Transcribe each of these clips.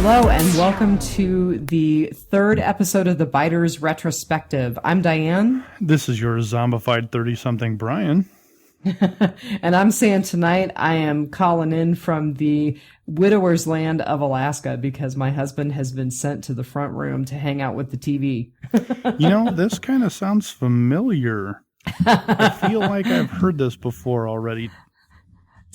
Hello and welcome to the third episode of the Biters Retrospective. I'm Diane. This is your zombified 30-something Brian. And I'm saying tonight I am calling in from the widower's land of Alaska because my husband has been sent to the front room to hang out with the TV. You know, this kind of sounds familiar. I feel like I've heard this before already.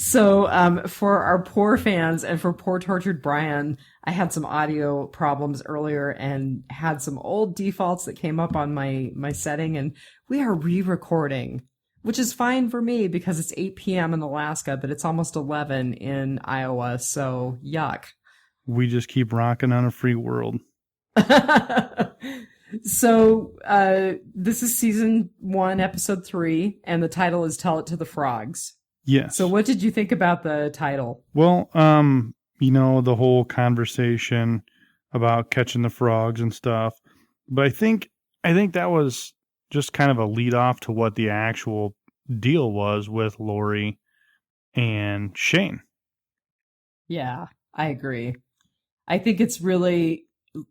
So for our poor fans and for poor tortured Brian, I had some audio problems earlier and had some old defaults that came up on my setting, and we are re-recording, which is fine for me because it's 8 p.m. in Alaska, but it's almost 11 in Iowa, so yuck. We just keep rocking on a free world. So this is season 1, episode 3, and the title is Tell It to the Frogs. Yes. So what did you think about the title? Well, you know, the whole conversation about catching the frogs and stuff. But I think that was just kind of a lead off to what the actual deal was with Lori and Shane. Yeah, I agree. I think it's really,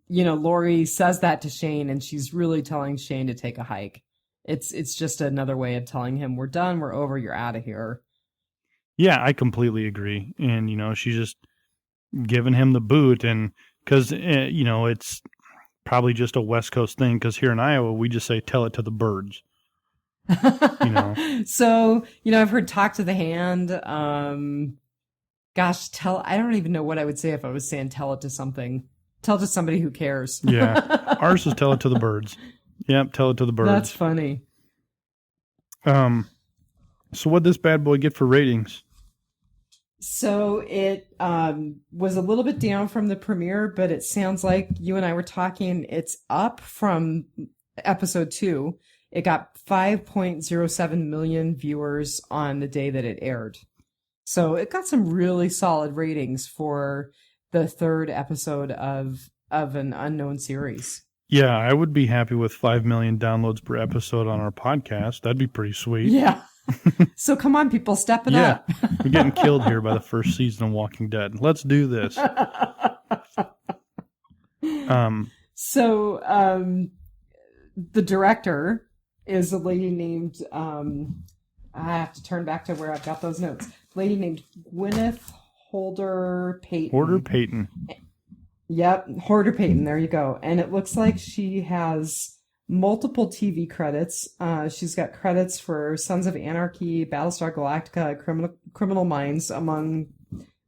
you know, Lori says that to Shane and she's really telling Shane to take a hike. It's just another way of telling him, we're done, we're over, you're out of here. Yeah, I completely agree. And, you know, she's just giving him the boot. And because, you know, it's probably just a West Coast thing. Because here in Iowa, we just say, tell it to the birds. You know? So, you know, I've heard talk to the hand. Gosh, I don't even know what I would say if I was saying tell it to something. Tell it to somebody who cares. Yeah. Ours is tell it to the birds. Yep, tell it to the birds. That's funny. So what'd this bad boy get for ratings? So it was a little bit down from the premiere, but it sounds like you and I were talking, it's up from episode 2. It got 5.07 million viewers on the day that it aired. So it got some really solid ratings for the third episode of an unknown series. Yeah, I would be happy with 5 million downloads per episode on our podcast. That'd be pretty sweet. Yeah. So come on, people, step it up. We're getting killed here by the first season of Walking Dead. Let's do this. So the director is a lady named, I have to turn back to where I've got those notes. Lady named Gwyneth Holder Payton. Holder Payton. Yep, Holder Payton, there you go. And it looks like she has multiple TV credits. She's got credits for Sons of Anarchy, Battlestar Galactica, Criminal Minds, among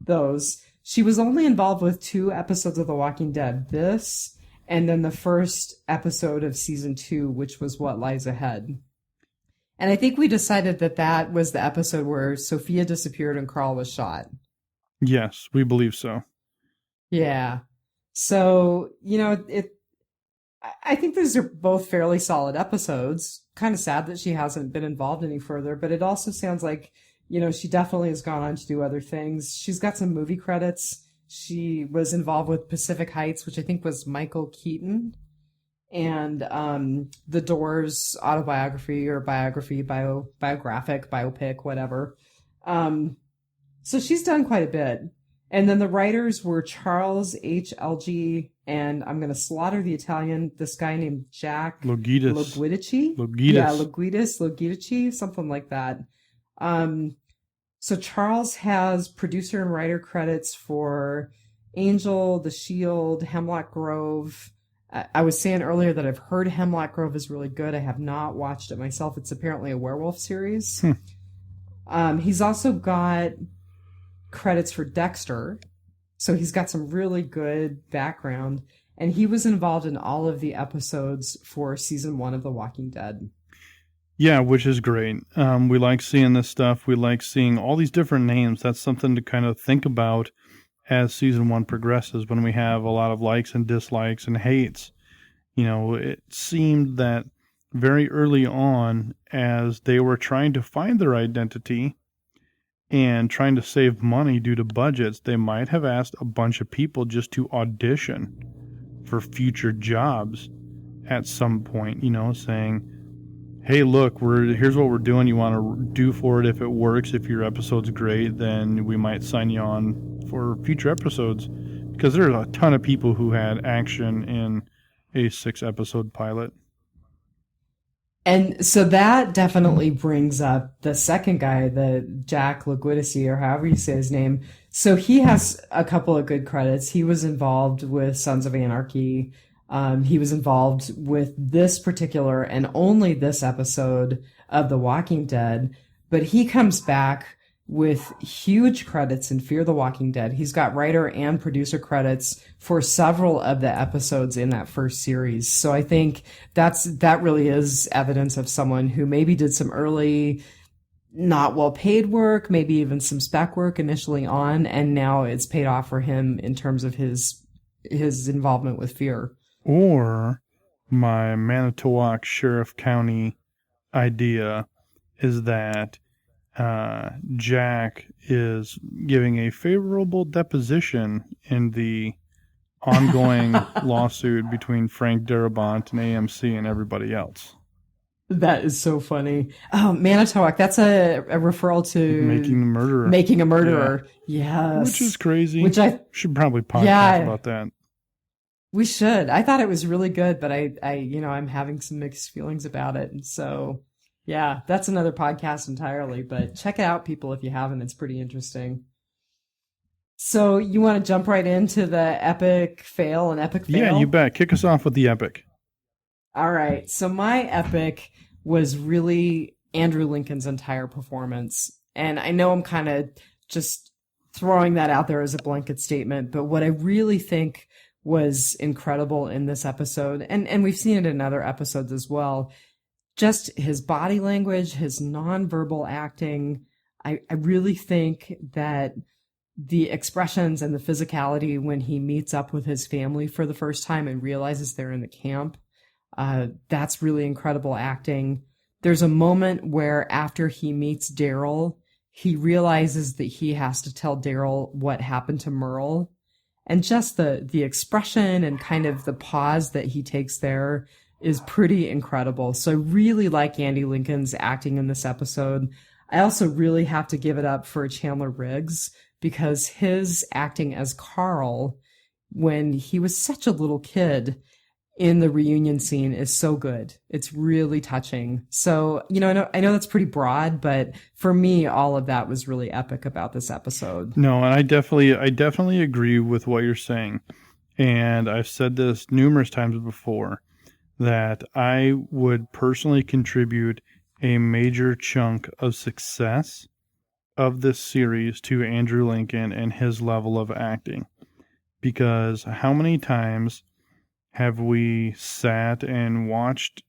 those. She was only involved with 2 episodes of The Walking Dead. This, and then the first episode of season 2, which was What Lies Ahead. And I think we decided that was the episode where Sophia disappeared and Carl was shot. Yes, we believe so. Yeah. So, you know, I think these are both fairly solid episodes. Kind of sad that she hasn't been involved any further, but it also sounds like, you know, she definitely has gone on to do other things. She's got some movie credits. She was involved with Pacific Heights, which I think was Michael Keaton, and The Doors autobiography or biographic, whatever. So she's done quite a bit. And then the writers were Charles H. Elgie, and I'm going to slaughter the Italian, this guy named Jack Loguidici. Yeah, Loguidici, something like that. So Charles has producer and writer credits for Angel, The Shield, Hemlock Grove. I was saying earlier that I've heard Hemlock Grove is really good. I have not watched it myself. It's apparently a werewolf series. He's also got credits for Dexter, so he's got some really good background, and he was involved in all of the episodes for season 1 of The Walking Dead. Yeah, which is great. We like seeing this stuff. We like seeing all these different names. That's something to kind of think about as season 1 progresses, when we have a lot of likes and dislikes and hates. You know, it seemed that very early on, as they were trying to find their identity and trying to save money due to budgets, they might have asked a bunch of people just to audition for future jobs at some point, you know, saying, hey, look, here's what we're doing. You want to do for it. If it works, if your episode's great, then we might sign you on for future episodes. Because there's a ton of people who had action in a 6-episode pilot. And so that definitely brings up the second guy, the Jack Loguidice, or however you say his name. So he has a couple of good credits. He was involved with Sons of Anarchy. He was involved with this particular and only this episode of The Walking Dead. But he comes back with huge credits in Fear the Walking Dead. He's got writer and producer credits for several of the episodes in that first series. So I think that really is evidence of someone who maybe did some early, not well paid work, maybe even some spec work initially on, and now it's paid off for him in terms of his involvement with Fear. Or my Manitowoc Sheriff County idea is that Jack is giving a favorable deposition in the ongoing lawsuit between Frank Darabont and AMC and everybody else. That is so funny. Oh, Manitowoc, that's a referral to Making a Murderer. Yeah. Yes. Which is crazy. Which I should probably podcast about that. We should. I thought it was really good, but I'm having some mixed feelings about it. And so, yeah, that's another podcast entirely, but check it out, people, if you haven't. It's pretty interesting. So you want to jump right into the epic fail and epic fail? Yeah, you bet. Kick us off with the epic. All right. So my epic was really Andrew Lincoln's entire performance. And I know I'm kind of just throwing that out there as a blanket statement, but what I really think was incredible in this episode, and we've seen it in other episodes as well, just his body language, his nonverbal acting. I really think that the expressions and the physicality when he meets up with his family for the first time and realizes they're in the camp, that's really incredible acting. There's a moment where after he meets Daryl, he realizes that he has to tell Daryl what happened to Merle. And just the expression and kind of the pause that he takes there is pretty incredible. So I really like Andy Lincoln's acting in this episode. I also really have to give it up for Chandler Riggs, because his acting as Carl when he was such a little kid in the reunion scene is so good. It's really touching. So, I know that's pretty broad, but for me, all of that was really epic about this episode. No, and I definitely agree with what you're saying. And I've said this numerous times before, that I would personally contribute a major chunk of success of this series to Andrew Lincoln and his level of acting. Because how many times have we sat and watched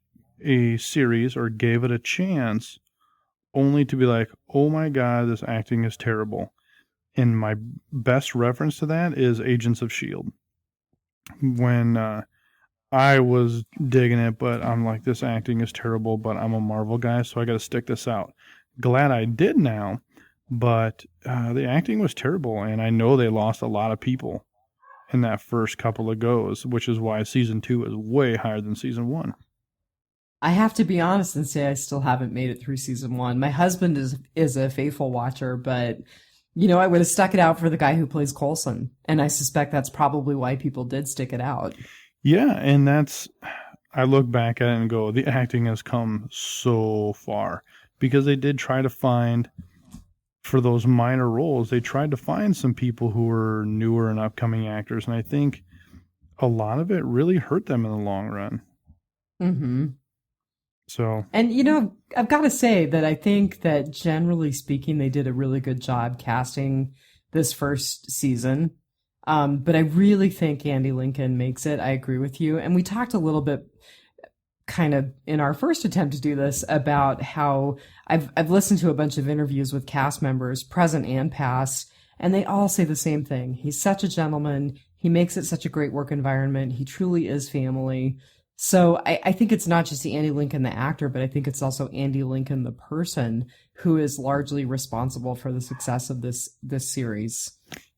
a series or gave it a chance only to be like, oh my God, this acting is terrible. And my best reference to that is Agents of S.H.I.E.L.D. When I was digging it, but I'm like, this acting is terrible, but I'm a Marvel guy, so I got to stick this out. Glad I did now, but the acting was terrible, and I know they lost a lot of people in that first couple of goes, which is why season 2 is way higher than season 1. I have to be honest and say I still haven't made it through season 1. My husband is a faithful watcher, but I would have stuck it out for the guy who plays Coulson, and I suspect that's probably why people did stick it out. Yeah, and I look back at it and go, the acting has come so far, because they did try to find, for those minor roles, they tried to find some people who were newer and upcoming actors, and I think a lot of it really hurt them in the long run. Mm-hmm. So, and I've got to say that I think that generally speaking, they did a really good job casting this first season. But I really think Andy Lincoln makes it. I agree with you. And we talked a little bit kind of in our first attempt to do this about how I've listened to a bunch of interviews with cast members, present and past, and they all say the same thing. He's such a gentleman. He makes it such a great work environment. He truly is family. So I think it's not just Andy Lincoln, the actor, but I think it's also Andy Lincoln, the person, who is largely responsible for the success of this series.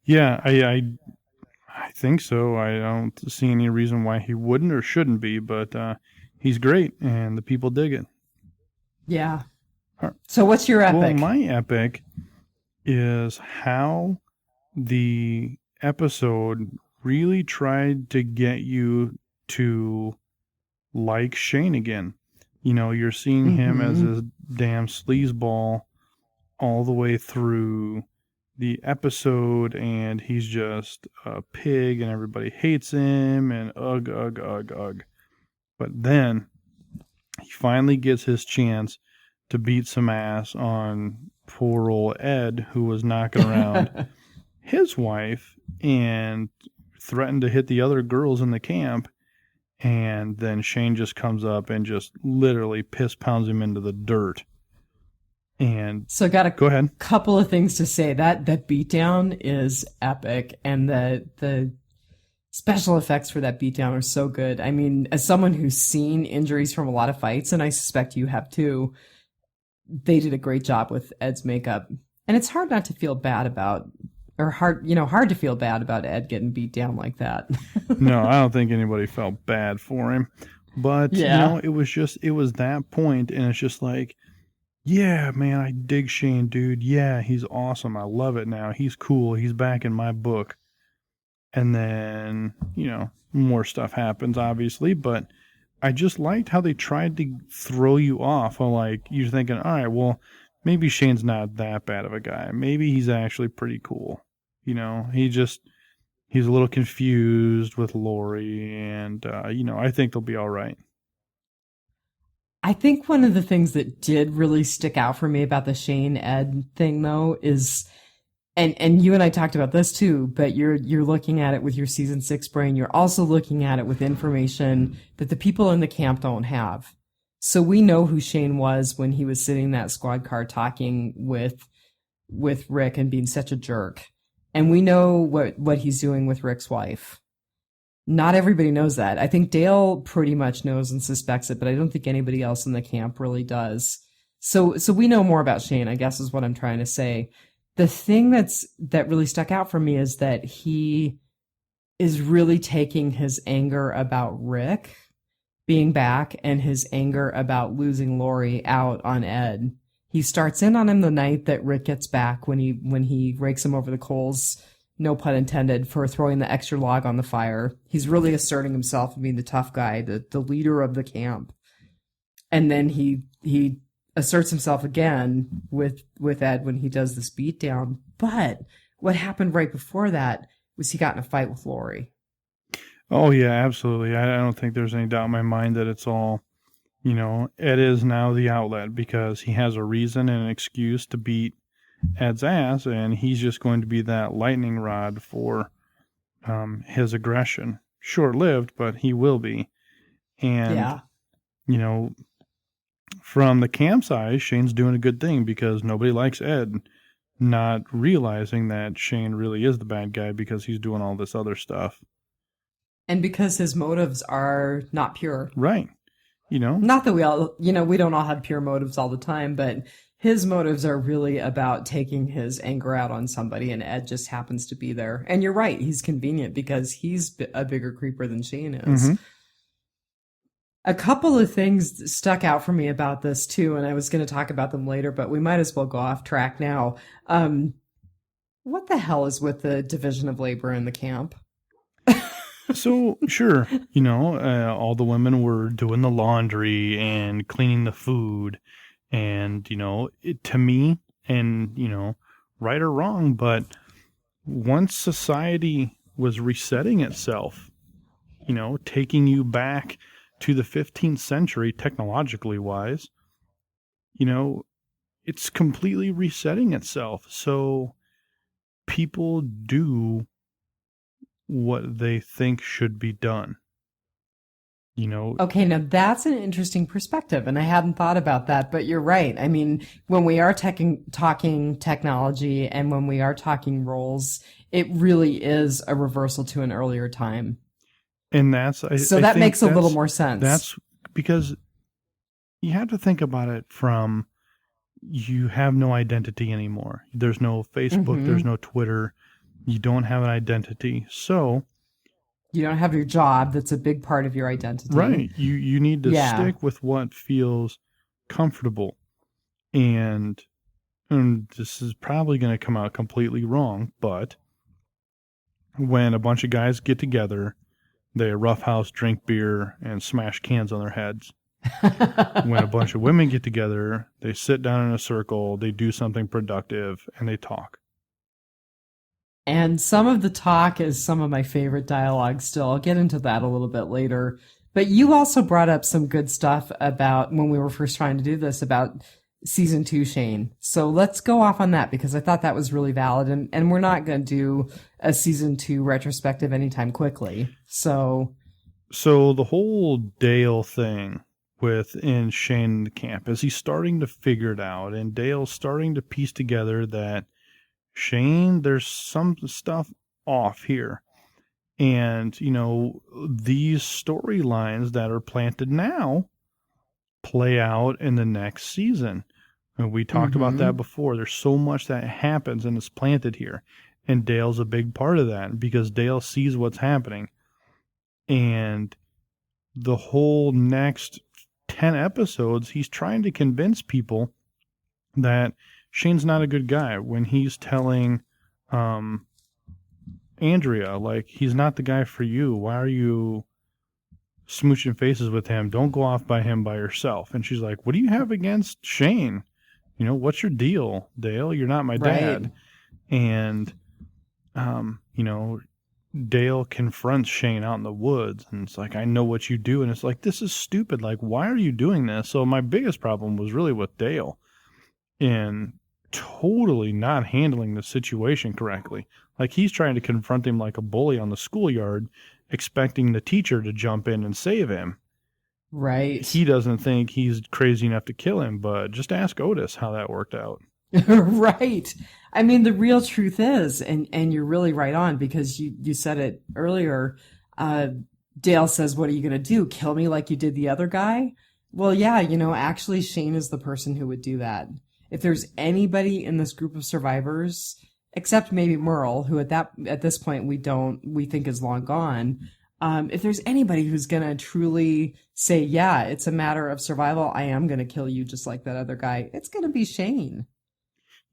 Yeah, I think so. I don't see any reason why he wouldn't or shouldn't be, but he's great, and the people dig it. Yeah. So what's your epic? Well, my epic is how the episode really tried to get you to like Shane again. You know, you're seeing him as Mm-hmm. a damn sleazeball all the way through the episode, and he's just a pig and everybody hates him and ugh, ugh, ugh, ugh. But then he finally gets his chance to beat some ass on poor old Ed, who was knocking around his wife and threatened to hit the other girls in the camp. And then Shane just comes up and just literally piss pounds him into the dirt. And So I got a go ahead. couple of things to say. That beatdown is epic, and the special effects for that beatdown are so good. I mean, as someone who's seen injuries from a lot of fights, and I suspect you have too, they did a great job with Ed's makeup. And it's hard not to feel bad about, or hard to feel bad about Ed getting beat down like that. No, I don't think anybody felt bad for him. But, Yeah. it was that point, and it's just like, yeah, man, I dig Shane, dude. Yeah, he's awesome. I love it now. He's cool. He's back in my book. And then, more stuff happens, obviously, but I just liked how they tried to throw you off. Like, you're thinking, all right, well, maybe Shane's not that bad of a guy. Maybe he's actually pretty cool. He's a little confused with Lori, and, I think they'll be all right. I think one of the things that did really stick out for me about the Shane Ed thing, though, is, and you and I talked about this too, but you're looking at it with your season 6 brain. You're also looking at it with information that the people in the camp don't have. So we know who Shane was when he was sitting in that squad car talking with Rick and being such a jerk, and we know what he's doing with Rick's wife. Not everybody knows that. I think Dale pretty much knows and suspects it, but I don't think anybody else in the camp really does. So we know more about Shane, I guess is what I'm trying to say. The thing that really stuck out for me is that he is really taking his anger about Rick being back and his anger about losing Lori out on Ed. He starts in on him the night that Rick gets back when he rakes him over the coals, no pun intended, for throwing the extra log on the fire. He's really asserting himself and being the tough guy, the leader of the camp. And then he asserts himself again with Ed when he does this beatdown. But what happened right before that was he got in a fight with Lori. Oh, yeah, absolutely. I don't think there's any doubt in my mind that it's all, Ed is now the outlet because he has a reason and an excuse to beat Ed's ass, and he's just going to be that lightning rod for his aggression. Short-lived, but he will be. And, yeah. From the camp side, Shane's doing a good thing because nobody likes Ed, not realizing that Shane really is the bad guy because he's doing all this other stuff. And because his motives are not pure. Right. Not that we all, we don't all have pure motives all the time, but his motives are really about taking his anger out on somebody, and Ed just happens to be there. And you're right, he's convenient because he's a bigger creeper than Shane is. Mm-hmm. A couple of things stuck out for me about this too, and I was going to talk about them later, but we might as well go off track now. What the hell is with the division of labor in the camp? So, sure, all the women were doing the laundry and cleaning the food. And, to me, and, right or wrong, but once society was resetting itself, taking you back to the 15th century, technologically wise, it's completely resetting itself. So people do what they think should be done. Okay, now that's an interesting perspective, and I hadn't thought about that, but you're right. I mean, when we are talking technology and when we are talking roles, it really is a reversal to an earlier time. And that makes a little more sense. That's because you have to think about it from, you have no identity anymore. There's no Facebook, mm-hmm. There's no Twitter. You don't have an identity. So you don't have your job. That's a big part of your identity. Right. You need to stick with what feels comfortable. And this is probably going to come out completely wrong, but when a bunch of guys get together, they roughhouse, drink beer, and smash cans on their heads. When a bunch of women get together, they sit down in a circle, they do something productive, and they talk. And some of the talk is some of my favorite dialogue still. I'll get into that a little bit later. But you also brought up some good stuff about when we were first trying to do this about season 2 Shane. So let's go off on that because I thought that was really valid. And we're not going to do a season 2 retrospective anytime quickly. So the whole Dale thing within Shane in the camp is he's starting to figure it out. And Dale's starting to piece together that Shane, there's some stuff off here. And, these storylines that are planted now play out in the next season. And we talked about that before. There's so much that happens and is planted here. And Dale's a big part of that because Dale sees what's happening. And the whole next 10 episodes, he's trying to convince people that Shane's not a good guy when he's telling Andrea, like, he's not the guy for you. Why are you smooching faces with him? Don't go off by him by yourself. And she's like, what do you have against Shane? What's your deal, Dale? You're not my dad. And, Dale confronts Shane out in the woods and it's like, I know what you do. And it's like, this is stupid. Like, why are you doing this? So my biggest problem was really with Dale in totally not handling the situation correctly. Like, he's trying to confront him like a bully on the schoolyard, expecting the teacher to jump in and save him. Right. He doesn't think he's crazy enough to kill him, but just ask Otis how that worked out. Right. I mean, the real truth is, and you're really right on because you said it earlier, Dale says, what are you going to do? Kill me like you did the other guy? Well, yeah, actually Shane is the person who would do that. If there's anybody in this group of survivors, except maybe Merle, who at this point we think is long gone, if there's anybody who's going to truly say, yeah, it's a matter of survival, I am going to kill you just like that other guy, it's going to be Shane.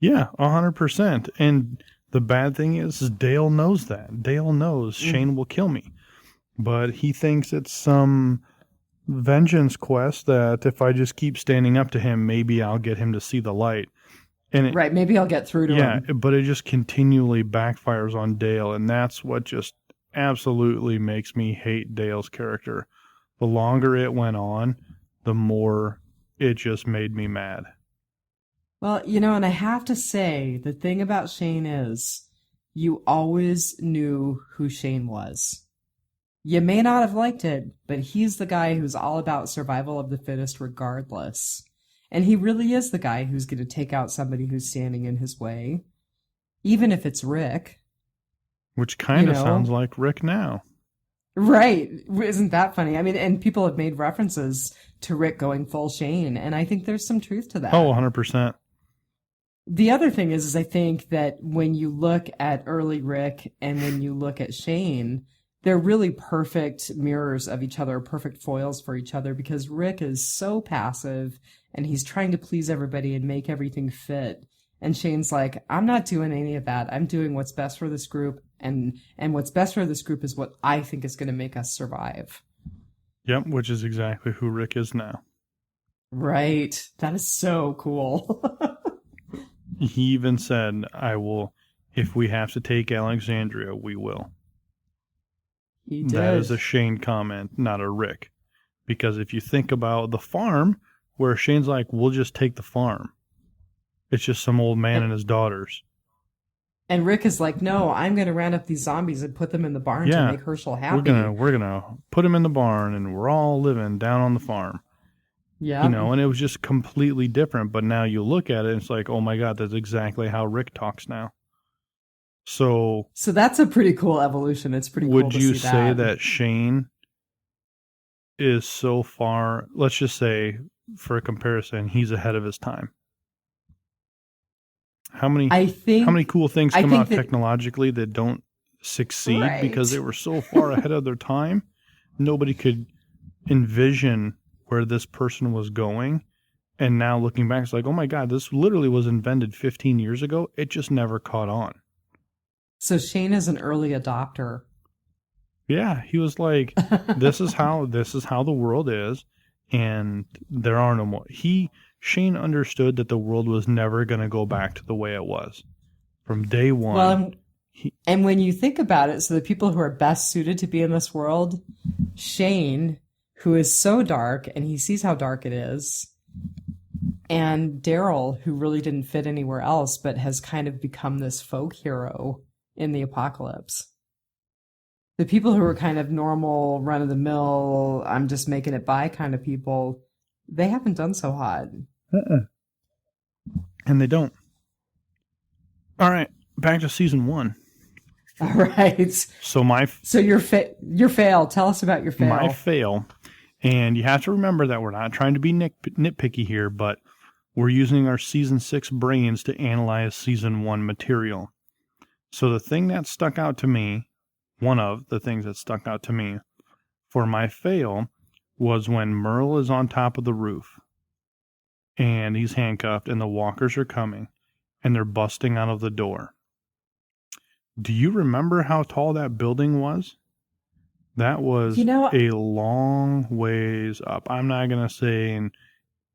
Yeah, 100%. And the bad thing is Dale knows that. Dale knows Shane will kill me. But he thinks it's some vengeance quest that if I just keep standing up to him, maybe I'll get him to see the light. And right, maybe I'll get through to him. Yeah, but it just continually backfires on Dale, and that's what just absolutely makes me hate Dale's character. The longer it went on, the more it just made me mad. Well, and I have to say, the thing about Shane is, you always knew who Shane was. You may not have liked it, but he's the guy who's all about survival of the fittest regardless. And he really is the guy who's going to take out somebody who's standing in his way, even if it's Rick. Which kind of sounds like Rick now. Right. Isn't that funny? I mean, and people have made references to Rick going full Shane, and I think there's some truth to that. Oh, 100%. The other thing is I think that when you look at early Rick and when you look at Shane, they're really perfect mirrors of each other, perfect foils for each other, because Rick is so passive and he's trying to please everybody and make everything fit. And Shane's like, I'm not doing any of that. I'm doing what's best for this group. And what's best for this group is what I think is going to make us survive. Yep, which is exactly who Rick is now. Right. That is so cool. He even said, I will, if we have to take Alexandria, we will. He did. That is a Shane comment, not a Rick. Because if you think about the farm, where Shane's like, we'll just take the farm. It's just some old man and his daughters. And Rick is like, no, I'm going to round up these zombies and put them in the barn to make Herschel happy. We're gonna put them in the barn and we're all living down on the farm. Yeah. And it was just completely different. But now you look at it and it's like, oh my God, that's exactly how Rick talks now. So that's a pretty cool evolution. It's pretty cool to see that. Would you say that Shane is so far, let's just say, for a comparison, he's ahead of his time? How many cool things come out technologically that don't succeed because they were so far ahead of their time? Nobody could envision where this person was going. And now looking back, it's like, oh my God, this literally was invented 15 years ago. It just never caught on. So Shane is an early adopter. Yeah, he was like, this is how the world is, and there are no more. Shane understood that the world was never going to go back to the way it was from day one. Well, and when you think about it, so the people who are best suited to be in this world, Shane, who is so dark, and he sees how dark it is, and Daryl, who really didn't fit anywhere else, but has kind of become this folk hero in the apocalypse. The people who are kind of normal, run-of-the-mill, I'm just making it by kind of people, they haven't done so hot. And they don't. All right, back to season 1. All right. So your fail. Tell us about your fail. My fail, and you have to remember that we're not trying to be nitpicky here, but we're using our season 6 brains to analyze season 1 material. So the thing that stuck out to me, one of the things that stuck out to me for my fail, was when Merle is on top of the roof and he's handcuffed and the walkers are coming and they're busting out of the door. Do you remember how tall that building was? That was a long ways up. I'm not going to say,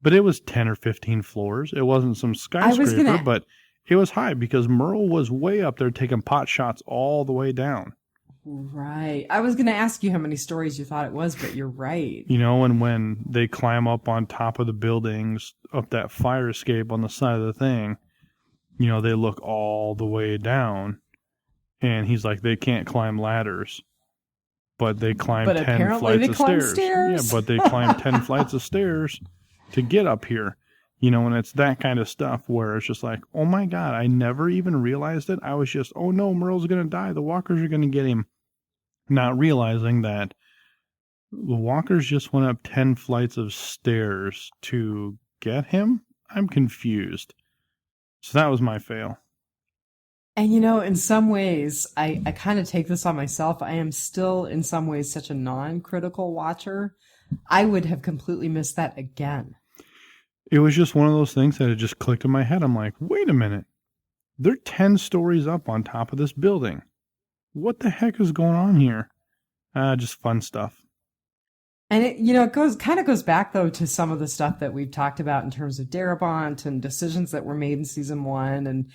but it was 10 or 15 floors. It wasn't some skyscraper, but it was high because Merle was way up there taking pot shots all the way down. Right. I was going to ask you how many stories you thought it was, but you're right. And when they climb up on top of the buildings, up that fire escape on the side of the thing, they look all the way down. And he's like, they can't climb ladders, but they climb 10 flights of stairs. Yeah, but they climb 10 flights of stairs to get up here. And it's that kind of stuff where it's just like, oh my God, I never even realized it. I was just, oh no, Merle's going to die. The walkers are going to get him. Not realizing that the walkers just went up 10 flights of stairs to get him. I'm confused. So that was my fail. And in some ways, I kind of take this on myself. I am still, in some ways, such a non-critical watcher. I would have completely missed that again. It was just one of those things that had just clicked in my head. I'm like, wait a minute. They're 10 stories up on top of this building. What the heck is going on here? Just fun stuff. And it goes back though to some of the stuff that we've talked about in terms of Darabont and decisions that were made in season 1,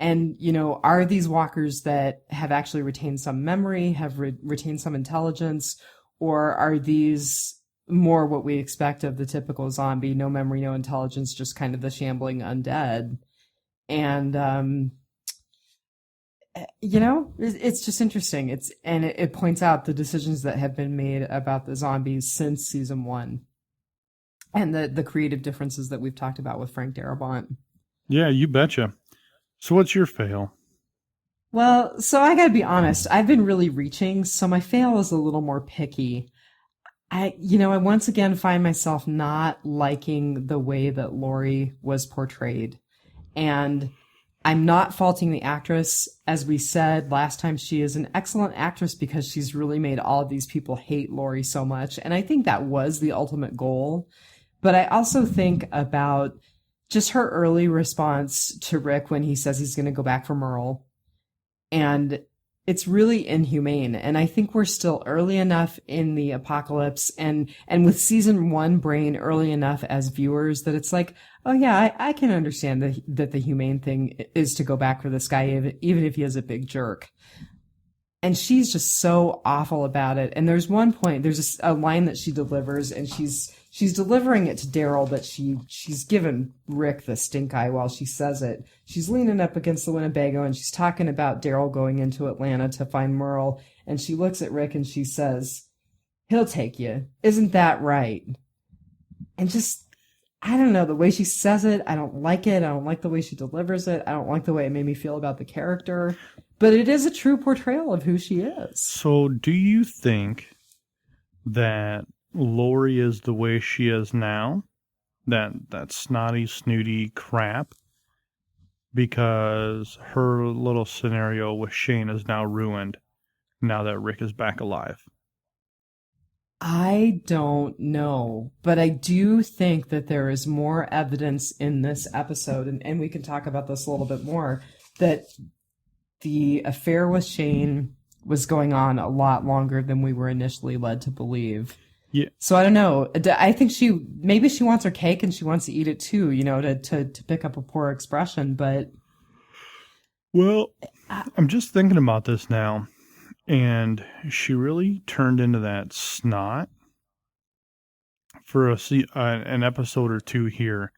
and are these walkers that have actually retained some memory, have retained some intelligence, or are these more what we expect of the typical zombie, no memory, no intelligence, just kind of the shambling undead? And it's just interesting. It points out the decisions that have been made about the zombies since season 1, and the creative differences that we've talked about with Frank Darabont. Yeah, you betcha. So what's your fail? Well, so I gotta be honest, I've been really reaching, so my fail is a little more picky. I once again find myself not liking the way that Lori was portrayed. And I'm not faulting the actress. As we said last time, she is an excellent actress because she's really made all of these people hate Lori so much. And I think that was the ultimate goal. But I also think about just her early response to Rick when he says he's going to go back for Merle. And it's really inhumane. And I think we're still early enough in the apocalypse and with season 1 brain early enough as viewers that it's like, oh yeah, I can understand that the humane thing is to go back for this guy, even if he is a big jerk. And she's just so awful about it. And there's one point, there's a line that she delivers, and she's delivering it to Daryl, but she's given Rick the stink eye while she says it. She's leaning up against the Winnebago, and she's talking about Daryl going into Atlanta to find Merle. And she looks at Rick and she says, "He'll take you. Isn't that right?" And just, I don't know, the way she says it, I don't like it. I don't like the way she delivers it. I don't like the way it made me feel about the character. But it is a true portrayal of who she is. So do you think that Lori is the way she is now? That snotty, snooty crap? Because her little scenario with Shane is now ruined now that Rick is back alive. I don't know, but I do think that there is more evidence in this episode, and we can talk about this a little bit more, that the affair with Shane was going on a lot longer than we were initially led to believe. Yeah. So I don't know. I think maybe she wants her cake and she wants to eat it too, to pick up a poor expression, but. Well, I'm just thinking about this now, and she really turned into that snot for an episode or two here,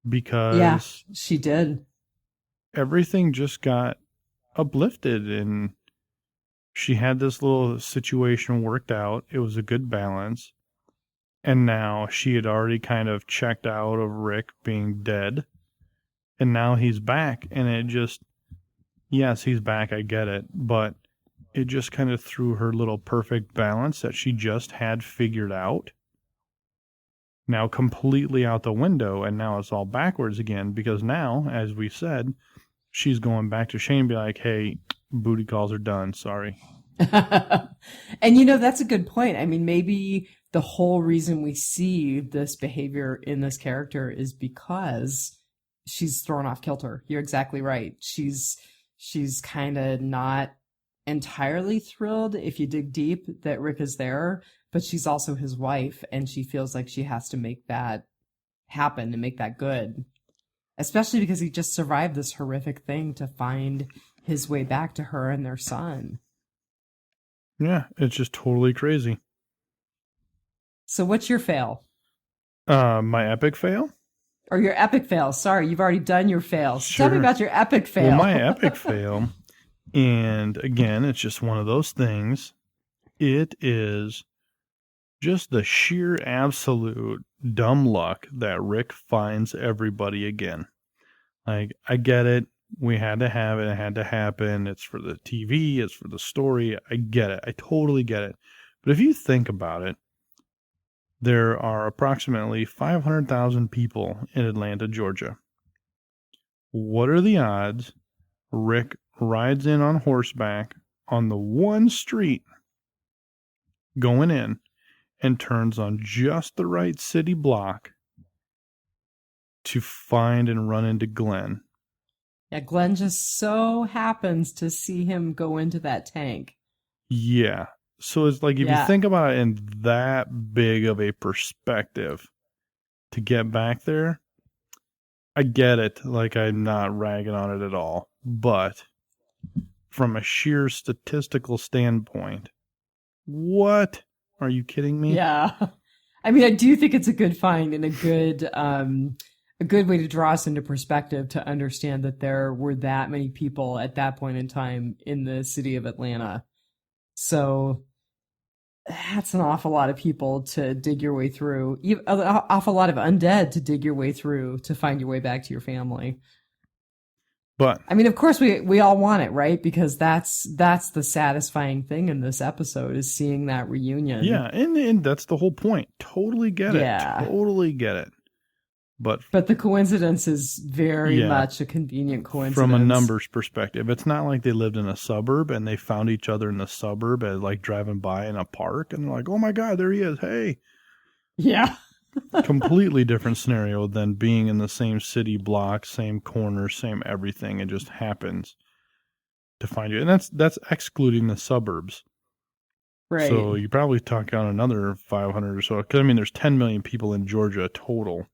because yeah, she did. Everything just got uplifted, and she had this little situation worked out. It was a good balance. And now she had already kind of checked out of Rick being dead. And now he's back. And it just, yes, he's back. I get it. But it just kind of threw her little perfect balance that she just had figured out now completely out the window. And now it's all backwards again. Because now, as we said, she's going back to Shane and be like, hey, booty calls are done. Sorry. And that's a good point. I mean, maybe the whole reason we see this behavior in this character is because she's thrown off kilter. You're exactly right. She's kind of not entirely thrilled, if you dig deep, that Rick is there, but she's also his wife, and she feels like she has to make that happen and make that good. Especially because he just survived this horrific thing to find his way back to her and their son. Yeah, it's just totally crazy. So what's your fail? My epic fail? Or your epic fail. Sorry, you've already done your fail. So Sure. Tell me about your epic fail. Well, my epic fail, and again, it's just one of those things. It is just the sheer absolute dumb luck that Rick finds everybody again. Like, I get it. We had to have it. It had to happen. It's for the TV. It's for the story. I get it. I totally get it. But if you think about it, there are approximately 500,000 people in Atlanta, Georgia. What are the odds Rick rides in on horseback on the one street going in and turns on just the right city block to find and run into Glenn? Yeah, Glenn just so happens to see him go into that tank. Yeah. So it's like, if you think about it in that big of a perspective, to get back there, I get it. Like, I'm not ragging on it at all. But from a sheer statistical standpoint, what? Are you kidding me? Yeah. I mean, I do think it's a good find and a good way to draw us into perspective to understand that there were that many people at that point in time in the city of Atlanta. So that's an awful lot of people to dig your way through. An awful lot of undead to dig your way through to find your way back to your family. But I mean, of course, we all want it, right? Because that's the satisfying thing in this episode, is seeing that reunion. Yeah, and that's the whole point. Totally get it. Totally get it. But the coincidence is very much a convenient coincidence. From a numbers perspective, it's not like they lived in a suburb and they found each other in the suburb as like driving by in a park and they're like, oh my God, there he is. Hey. Yeah. Completely different scenario than being in the same city block, same corner, same everything. It just happens to find you. And that's excluding the suburbs. Right. So you probably talk on another 500 or so. Because, I mean, there's 10 million people in Georgia total.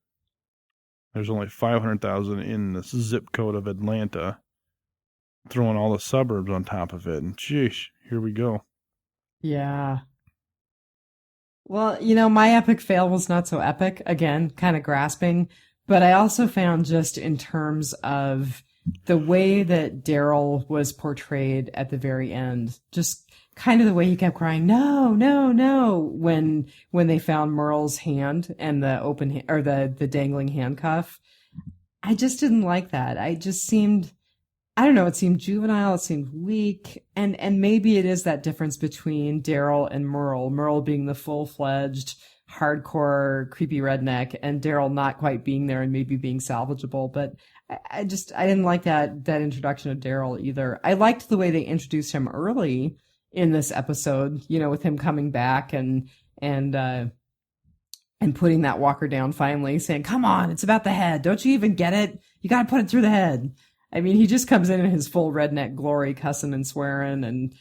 There's only 500,000 in the zip code of Atlanta. Throwing all the suburbs on top of it. And sheesh, here we go. Yeah. Well, my epic fail was not so epic. Again, kind of grasping. But I also found, just in terms of the way that Daryl was portrayed at the very end, just kind of the way he kept crying, no, no, no, when they found Merle's hand and the open or the dangling handcuff. I just didn't like that. I just seemed, I don't know, it seemed juvenile, it seemed weak, and maybe it is that difference between Daryl and Merle. Merle being the full-fledged, hardcore, creepy redneck, and Daryl not quite being there and maybe being salvageable. But I didn't like that introduction of Daryl either. I liked the way they introduced him early in this episode, with him coming back and putting that walker down finally, saying, come on, it's about the head. Don't you even get it? You got to put it through the head. I mean, he just comes in his full redneck glory, cussing and swearing,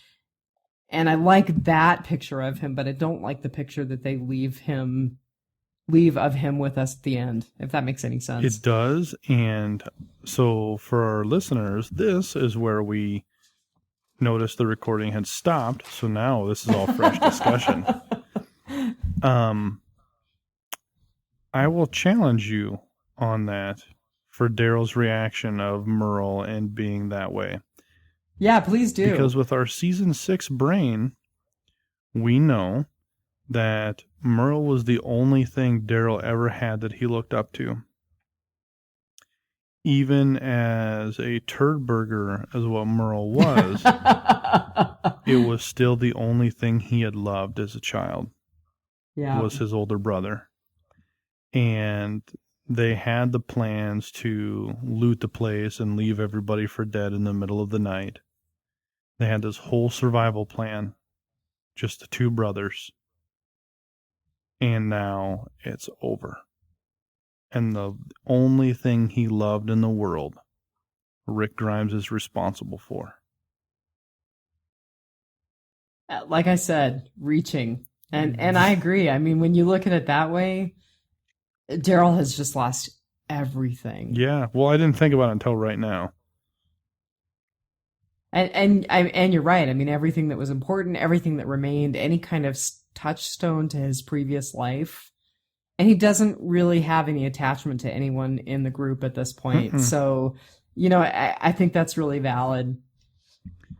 and I like that picture of him, but I don't like the picture that they leave of him with us at the end, if that makes any sense. It does. And so for our listeners, this is where we noticed the recording had stopped. So now this is all fresh discussion. I will challenge you on that for Daryl's reaction of Merle and being that way. Yeah, please do. Because with our season 6 brain, we know that Merle was the only thing Daryl ever had that he looked up to. Even as a turd burger as what Merle was, it was still the only thing he had loved as a child. Yeah. Was his older brother. And they had the plans to loot the place and leave everybody for dead in the middle of the night. They had this whole survival plan, just the two brothers. And now it's over. And the only thing he loved in the world, Rick Grimes is responsible for. Like I said, reaching. And I agree. I mean, when you look at it that way, Daryl has just lost everything. Yeah. Well, I didn't think about it until right now. And you're right. I mean, everything that was important, everything that remained, any kind of touchstone to his previous life. And he doesn't really have any attachment to anyone in the group at this point. Mm-mm. So, I think that's really valid.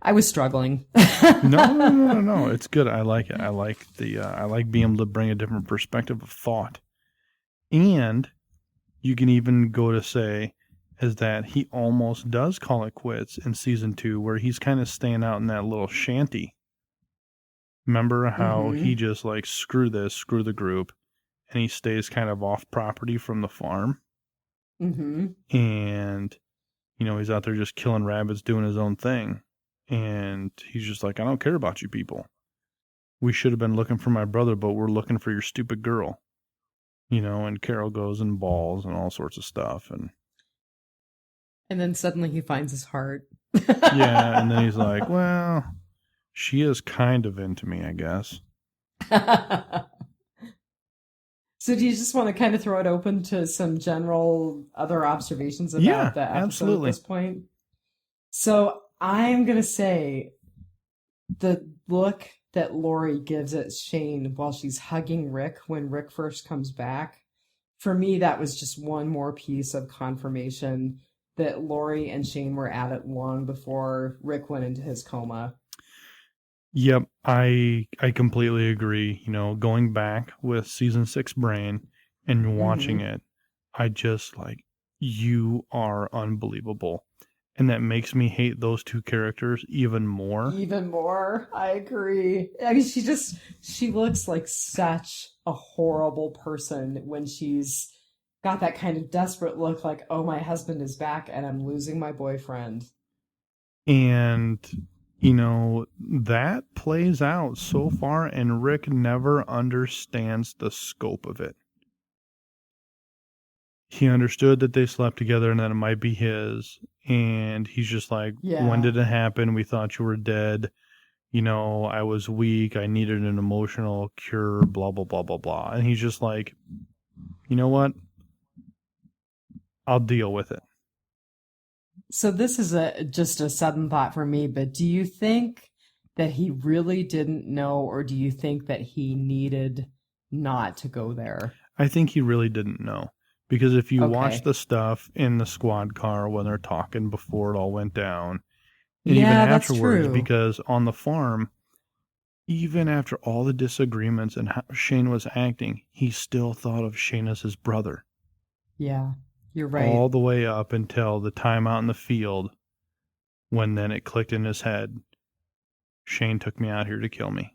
I was struggling. No. It's good. I like it. I like being able to bring a different perspective of thought. And you can even go to say is that he almost does call it quits in season 2, where he's kind of staying out in that little shanty. Remember how he just like, screw this, screw the group, and he stays kind of off property from the farm. Mm-hmm. And, he's out there just killing rabbits, doing his own thing. And he's just like, I don't care about you people. We should have been looking for my brother, but we're looking for your stupid girl. And Carol goes and balls and all sorts of stuff. And then suddenly he finds his heart. Yeah, and then he's like, well, she is kind of into me, I guess. So do you just want to kind of throw it open to some general other observations about the episode absolutely. At this point? So I'm going to say the look that Lori gives at Shane while she's hugging Rick when Rick first comes back, for me, that was just one more piece of confirmation that Lori and Shane were at it long before Rick went into his coma. Yep, I completely agree. Going back with season 6 brain and watching it, I just like, you are unbelievable. And that makes me hate those two characters even more. Even more. I agree. I mean, she looks like such a horrible person when she's got that kind of desperate look like, oh, my husband is back and I'm losing my boyfriend. And, that plays out so far, and Rick never understands the scope of it. He understood that they slept together and that it might be his. And he's just like, when did it happen? We thought you were dead. I was weak. I needed an emotional cure, blah, blah, blah, blah, blah. And he's just like, you know what? I'll deal with it. So this is just a sudden thought for me, but do you think that he really didn't know, or do you think that he needed not to go there? I think he really didn't know. Because if you watch the stuff in the squad car when they're talking before it all went down, and even afterwards, that's true. Because on the farm, even after all the disagreements and how Shane was acting, he still thought of Shane as his brother. Yeah, you're right. All the way up until the time out in the field, when then it clicked in his head, Shane took me out here to kill me.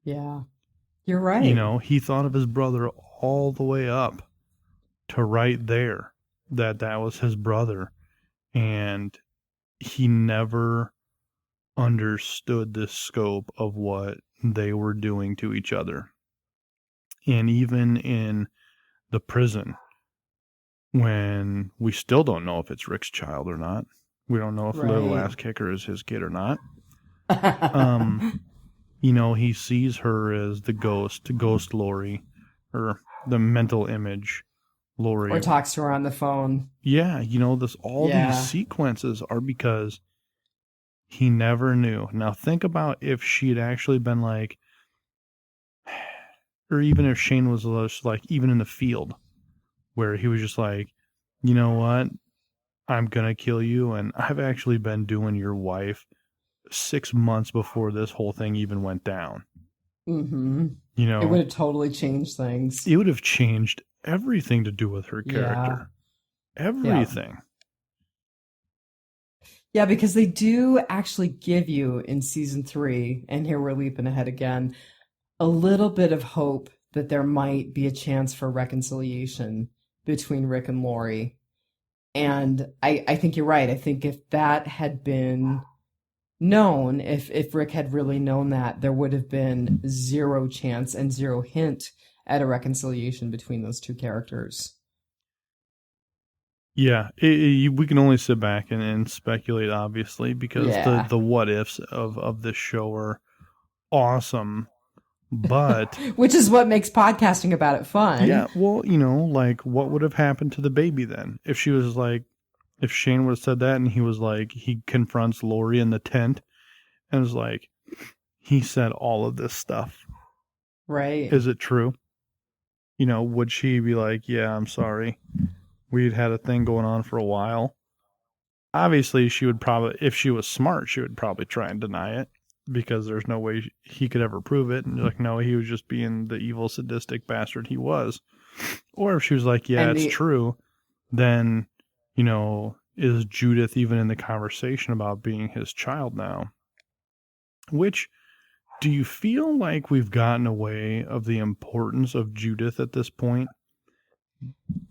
Yeah, you're right. He thought of his brother all the way up to right there, that was his brother, and he never understood the scope of what they were doing to each other. And even in the prison, when we still don't know if it's Rick's child or not. We don't know if Right. Little Ass Kicker is his kid or not. He sees her as the ghost Lori, or the mental image Lori. Or talks to her on the phone. Yeah, these sequences are because he never knew. Now think about if she had actually been like, or even if Shane was just like, even in the field, where he was just like, you know what, I'm gonna kill you, and I've actually been doing your wife 6 months before this whole thing even went down. Mm-hmm. It would have totally changed things. It would have changed everything to do with her character. Yeah. Everything. Yeah, because they do actually give you in season 3, and here we're leaping ahead again, a little bit of hope that there might be a chance for reconciliation between Rick and Lori. And I think you're right. I think if that had been known, if Rick had really known that, there would have been zero chance and zero hint at a reconciliation between those two characters. Yeah, we can only sit back and speculate, obviously, because the what ifs of this show are awesome. But which is what makes podcasting about it fun. Yeah, well, like what would have happened to the baby then? If she was like, if Shane would have said that and he was like, he confronts Lori in the tent and was like, he said all of this stuff. Right. Is it true? Would she be like, yeah, I'm sorry. We'd had a thing going on for a while. Obviously, she would probably, if she was smart, she would probably try and deny it because there's no way he could ever prove it. And you're like, no, he was just being the evil, sadistic bastard he was. Or if she was like, yeah, it's true, then, is Judith even in the conversation about being his child now? Which, do you feel like we've gotten away of the importance of Judith at this point?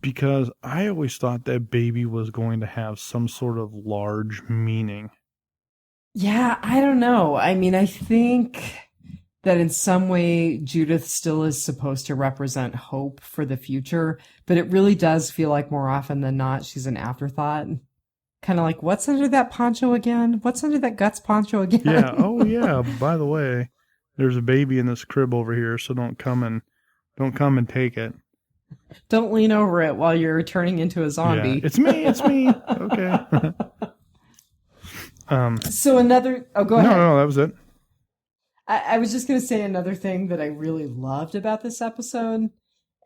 Because I always thought that baby was going to have some sort of large meaning. Yeah, I don't know. I mean, I think that in some way Judith still is supposed to represent hope for the future, but it really does feel like more often than not she's an afterthought. Kind of like, what's under that poncho again? What's under that guts poncho again? Yeah. Oh, yeah. By the way, there's a baby in this crib over here, so don't come and take it. Don't lean over it while you're turning into a zombie. Yeah, it's me. Okay. So another... Oh, go ahead. No, that was it. I was just going to say another thing that I really loved about this episode,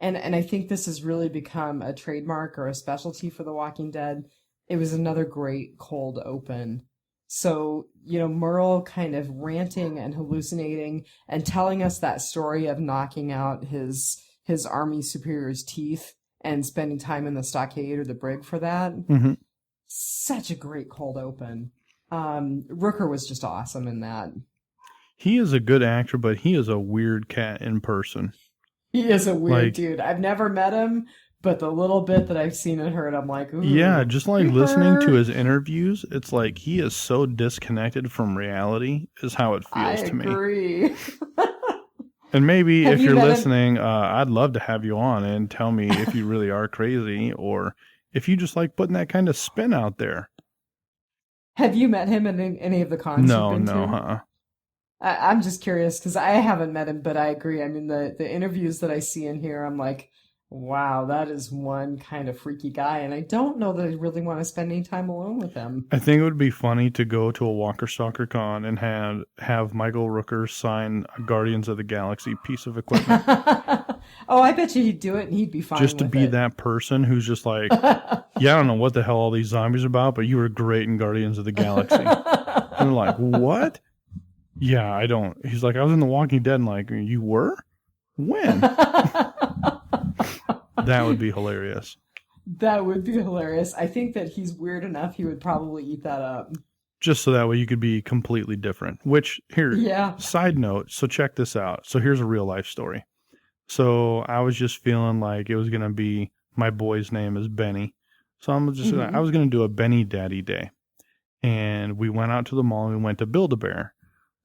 and I think this has really become a trademark or a specialty for The Walking Dead. It was another great cold open. So, Merle kind of ranting and hallucinating and telling us that story of knocking out his army superior's teeth and spending time in the stockade or the brig for that. Mm-hmm. Such a great cold open. Rooker was just awesome in that. He is a good actor, but he is a weird cat in person. He is a weird dude. I've never met him, but the little bit that I've seen and heard, I'm like, ooh. Yeah, just like listening to his interviews, it's like he is so disconnected from reality is how it feels to me. I agree. And maybe if you're listening, I'd love to have you on and tell me if you really are crazy or if you just like putting that kind of spin out there. Have you met him in any of the cons you've been to? I'm just curious because I haven't met him, but I agree. I mean, the interviews that I see in here, I'm like, wow, that is one kind of freaky guy. And I don't know that I really want to spend any time alone with him. I think it would be funny to go to a Walker Stalker con and have Michael Rooker sign a Guardians of the Galaxy piece of equipment. Oh, I bet you he'd do it and he'd be fine just to with be it. That person who's just like, yeah, I don't know what the hell all these zombies are about, but you were great in Guardians of the Galaxy. And they're like, what? Yeah, I don't. He's like, I was in The Walking Dead, and like, you were? When? That would be hilarious. That would be hilarious. I think that he's weird enough, he would probably eat that up. Just so that way you could be completely different. Which, side note, so check this out. So here's a real life story. So I was just feeling like it was going to be, my boy's name is Benny. So I was going to do a Benny Daddy Day. And we went out to the mall and we went to Build-A-Bear.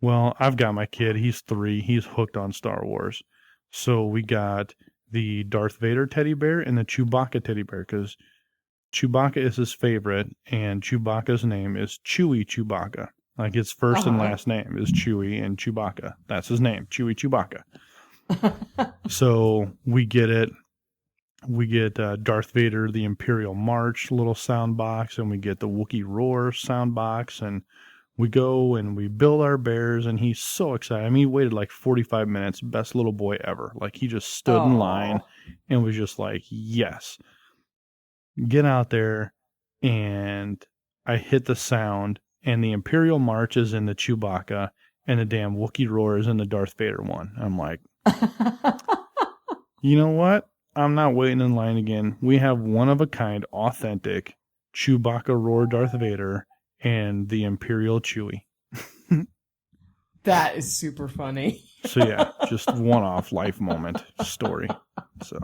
Well, I've got my kid. He's 3. He's hooked on Star Wars. So we got the Darth Vader teddy bear and the Chewbacca teddy bear because Chewbacca is his favorite, and Chewbacca's name is Chewie Chewbacca. Like his first and last name is Chewie and Chewbacca. That's his name, Chewie Chewbacca. So we get it. We get Darth Vader, the Imperial March little sound box, and we get the Wookiee Roar sound box, and we go and we build our bears, and he's so excited. I mean, he waited like 45 minutes, best little boy ever. Like he just stood in line and was just like, yes. Get out there, and I hit the sound, and the Imperial March is in the Chewbacca, and the damn Wookiee Roar is in the Darth Vader one. I'm like, you know what? I'm not waiting in line again. We have one-of-a-kind, authentic Chewbacca Roar Darth Vader and the Imperial Chewie. That is super funny. So yeah, just one-off life moment story. So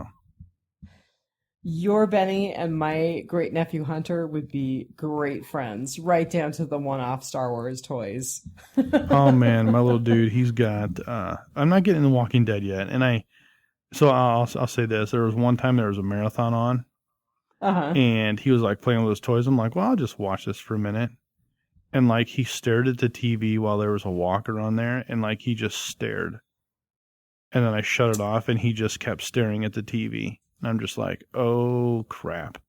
your Benny and my great nephew Hunter would be great friends, right down to the one-off Star Wars toys. Oh man, my little dude, he's got. I'm not getting The Walking Dead yet, and So I'll say this: there was one time there was a marathon on, and he was like playing with his toys. I'm like, well, I'll just watch this for a minute, and like he stared at the TV while there was a walker on there, and like he just stared, and then I shut it off, and he just kept staring at the TV. And I'm just like, oh crap.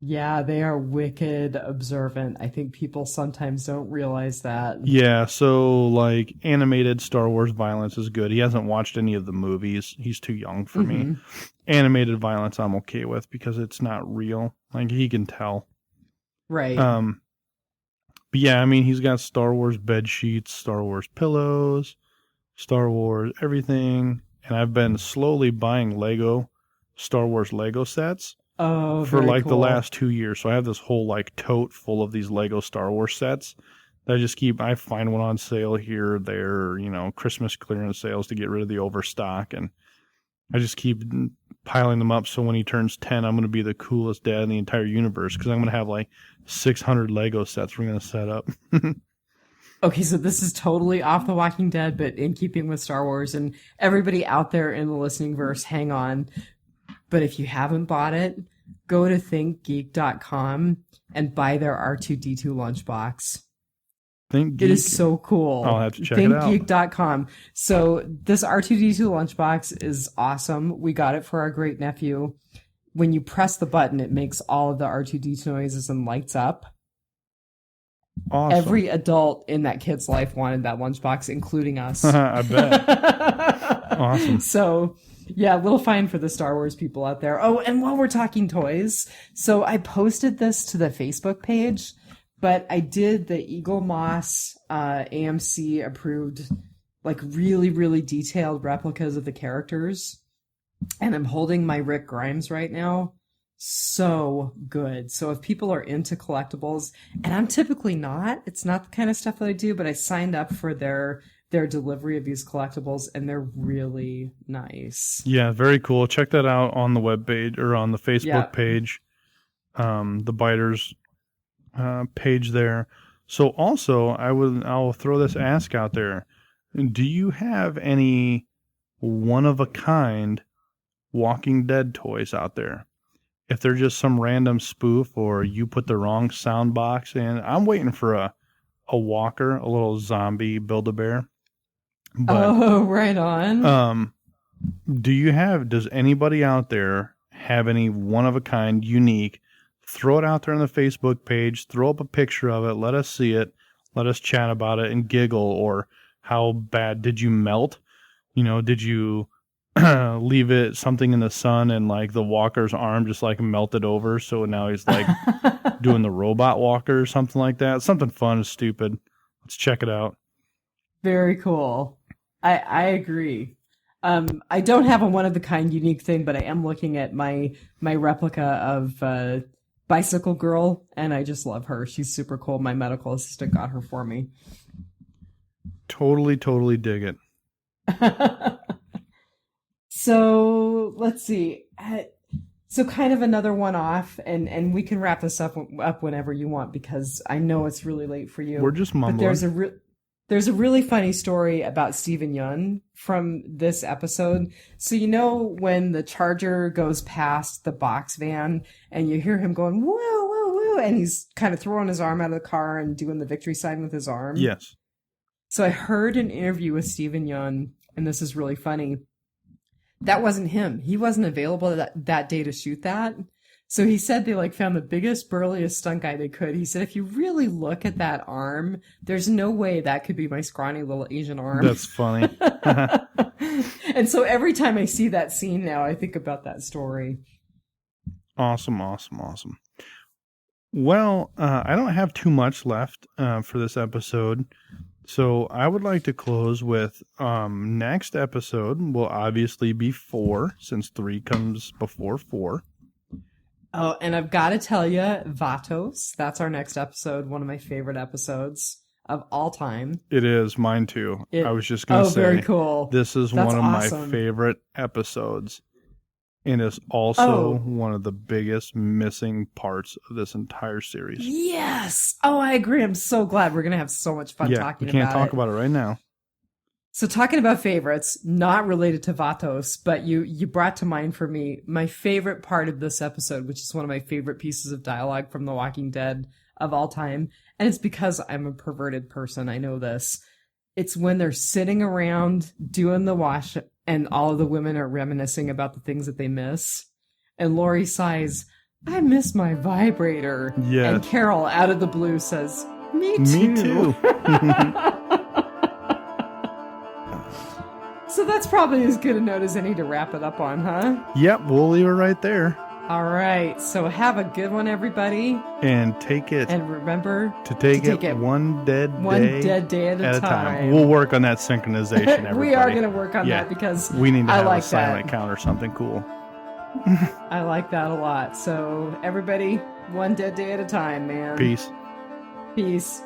Yeah, they are wicked observant. I think people sometimes don't realize that. Yeah, so like animated Star Wars violence is good. He hasn't watched any of the movies. He's too young for me. Animated violence I'm okay with because it's not real. Like he can tell. Right. But yeah, I mean he's got Star Wars bed sheets, Star Wars pillows, Star Wars everything. And I've been slowly buying Star Wars Lego sets. Oh, for like cool. the last 2 years. So I have this whole like tote full of these Lego Star Wars sets that I find one on sale here or there, Christmas clearance sales to get rid of the overstock. And I just keep piling them up. So when he turns 10, I'm going to be the coolest dad in the entire universe because I'm going to have like 600 Lego sets we're going to set up. Okay, so this is totally off The Walking Dead, but in keeping with Star Wars. And everybody out there in the listening verse, hang on. But if you haven't bought it, go to thinkgeek.com and buy their R2-D2 lunchbox. It is so cool. I'll have to check it out. Thinkgeek.com. So this R2-D2 lunchbox is awesome. We got it for our great nephew. When you press the button, it makes all of the R2-D2 noises and lights up. Awesome. Every adult in that kid's life wanted that lunchbox, including us. I bet. Awesome. So... yeah, a little fine for the Star Wars people out there. Oh, and while we're talking toys, so I posted this to the Facebook page, but I did the Eagle Moss AMC approved, like really, really detailed replicas of the characters. And I'm holding my Rick Grimes right now. So good. So if people are into collectibles, and I'm typically not, it's not the kind of stuff that I do, but I signed up for their delivery of these collectibles, and they're really nice. Yeah, very cool. Check that out on the webpage or on the Facebook page, the Biters page there. So also, I'll throw this ask out there. Do you have any one-of-a-kind Walking Dead toys out there? If they're just some random spoof or you put the wrong sound box in, I'm waiting for a walker, a little zombie Build-A-Bear. But, right on. Does anybody out there have any one-of-a-kind, unique, throw it out there on the Facebook page, throw up a picture of it, let us see it, let us chat about it and giggle, or how bad did you melt? Did you leave it something in the sun and like the walker's arm just like melted over, so now he's like doing the robot walker or something like that? Something fun and stupid. Let's check it out. Very cool. I agree. I don't have a one-of-the-kind unique thing, but I am looking at my replica of Bicycle Girl, and I just love her. She's super cool. My medical assistant got her for me. Totally dig it. So, let's see. So kind of another one-off, and we can wrap this up whenever you want, because I know it's really late for you. We're just mumbling. But There's a really funny story about Steven Yeun from this episode. So when the Charger goes past the box van and you hear him going, woo, woo, woo, and he's kind of throwing his arm out of the car and doing the victory sign with his arm? Yes. So I heard an interview with Steven Yeun, and this is really funny. That wasn't him. He wasn't available that day to shoot that. So he said they found the biggest, burliest stunt guy they could. He said, if you really look at that arm, there's no way that could be my scrawny little Asian arm. That's funny. And so every time I see that scene now, I think about that story. Awesome. Well, I don't have too much left for this episode. So I would like to close with next episode will obviously be 4, since 3 comes before 4. Oh, and I've got to tell you, Vatos, that's our next episode, one of my favorite episodes of all time. It is, mine too. I was just going to say, very cool. This is That's one of awesome. my favorite episodes. And it's also one of the biggest missing parts of this entire series. Yes! Oh, I agree. I'm so glad. We're going to have so much fun talking about it. We can't talk about it right now. So talking about favorites, not related to Vatos, but you brought to mind for me my favorite part of this episode, which is one of my favorite pieces of dialogue from The Walking Dead of all time. And it's because I'm a perverted person. I know this. It's when they're sitting around doing the wash and all of the women are reminiscing about the things that they miss. And Lori sighs, I miss my vibrator. Yes. And Carol, out of the blue, says, Me too. Me too. So that's probably as good a note as any to wrap it up on, huh? Yep, we'll leave it right there. All right. So have a good one, everybody. And take it. And remember to take it one dead day at a time. We'll work on that synchronization, everybody. We are going to work on that because we need to have like a silent count or something cool. I like that a lot. So everybody, one dead day at a time, man. Peace. Peace.